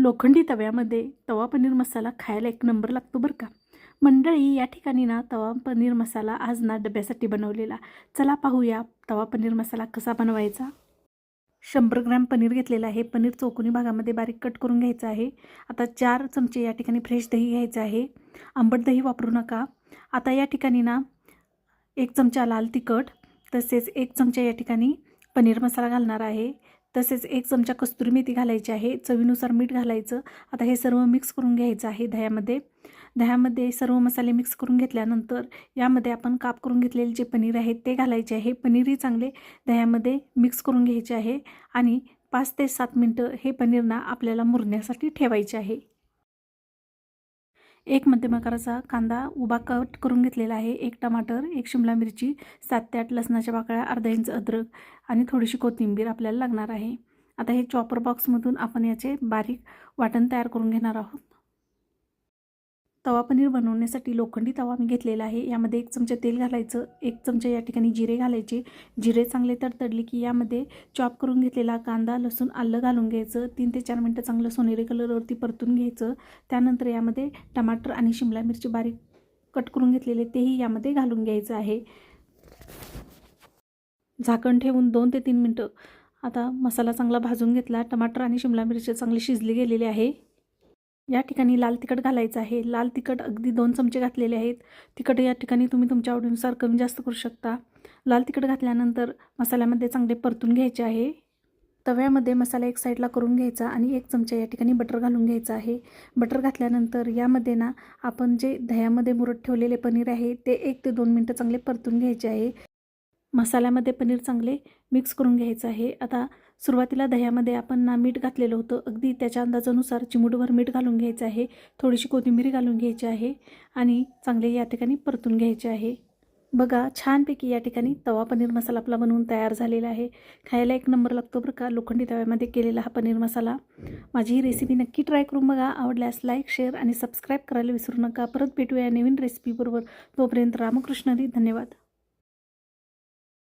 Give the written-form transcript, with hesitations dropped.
लोखंडी तव्यामध्ये तवा पनीर मसाला खायला एक नंबर लागतो बरं का मंडळी। या ठिकाणी ना तवा पनीर मसाला आज ना डब्यासाठी बनवलेला। चला पाहूया तवा पनीर मसाला कसा बनवायचा। 100 ग्रॅम पनीर घेतलेला आहे। पनीर चौकोनी भागामध्ये बारीक कट करून घ्यायचं आहे। आता 4 चमचे या ठिकाणी फ्रेश दही घ्यायचं आहे। आंबट दही वापरू नका। आता या ठिकाणी ना 1 चमचा लाल तिखट, तसेच 1 चमचा या ठिकाणी पनीर मसाला घालणार आहे। तसेच 1 चमचा कस्तुरी मेथी घालायची आहे। चवीनुसार मीठ घालायचं। आता हे सर्व मिक्स करून घ्यायचं आहे दह्यामध्ये सर्व मसाले मिक्स करून घेतल्यानंतर यामध्ये आपण काप करून घेतलेले जे पनीर आहे ते घालायचे आहे। पनीरही चांगले दह्यामध्ये मिक्स करून घ्यायचे आहे आणि 5 ते 7 मिनिटं हे पनीर ना आपल्याला मुरण्यासाठी ठेवायचे आहे। एक मध्यम आकाराचा कांदा उभा कट करून घेतलेला आहे। 1 टमाटर, 1 शिमला मिरची, 7 ते 8 लसणाच्या पाकळ्या, अर्धा इंच अद्रक आणि थोडीशी कोथिंबीर आपल्याला लागणार आहे। आता हे चॉपर बॉक्समधून आपण याचे बारीक वाटण तयार करून घेणार आहोत। तवा पनीर बनवण्यासाठी लोखंडी तवा मी घेतलेला आहे। यामध्ये 1 चमचा तेल घालायचं, 1 चमचा या ठिकाणी जिरे घालायचे। जिरे चांगले तडतडले की यामध्ये चॉप करून घेतलेला कांदा, लसूण, आलं घालून घ्यायचं। 3 ते 4 मिनिटं चांगलं सोनेरी कलरवरती परतून घ्यायचं। त्यानंतर यामध्ये टमाटर आणि शिमला मिरची बारीक कट करून घेतलेले तेही यामध्ये घालून घ्यायचं आहे। झाकण ठेवून 2 ते 3 मिनिटं आता मसाला चांगला भाजून घेतला। टमाटर आणि शिमला मिरची चांगली शिजली गेलेली आहे। या ठिकाणी लाल तिखट घालायचं आहे। लाल तिखट अगदी 2 चमचे घातलेले आहेत। तिखट या ठिकाणी तुम्ही तुमच्या आवडीनुसार कमी जास्त करू शकता। लाल तिखट घातल्यानंतर मसाल्यामध्ये चांगले परतून घ्यायचे आहे। तव्यामध्ये मसाला एक साईडला करून घ्यायचा आणि 1 चमचा या ठिकाणी बटर घालून घ्यायचं आहे। बटर घातल्यानंतर यामध्ये ना आपण जे दह्यामध्ये मुरत ठेवलेले पनीर आहे ते 1 ते 2 मिनिटं चांगले परतून घ्यायचे आहे। मसाल्यामध्ये पनीर चांगले मिक्स करून घ्यायचं आहे। आता सुरुवातीला दह्यामध्ये आपण ना मीठ घातलेलं होतं, अगदी त्याच्या अंदाजानुसार चिमूटभर मीठ घालून घ्यायचं आहे। थोडीशी कोथिंबीर घालून घ्यायची आहे आणि चांगले या ठिकाणी परतून घ्यायचे आहे। बघा छानपैकी या ठिकाणी तवा पनीर मसाला आपला बनवून तयार झालेला आहे। खायला एक नंबर लागतो बरं का लोखंडी तव्यामध्ये केलेला हा पनीर मसाला। माझी ही रेसिपी नक्की ट्राय करून बघा। आवडल्यास लाईक, शेअर आणि सबस्क्राईब करायला विसरू नका। परत भेटूया नवीन रेसिपीबरोबर। तोपर्यंत रामकृष्ण हरी। धन्यवाद।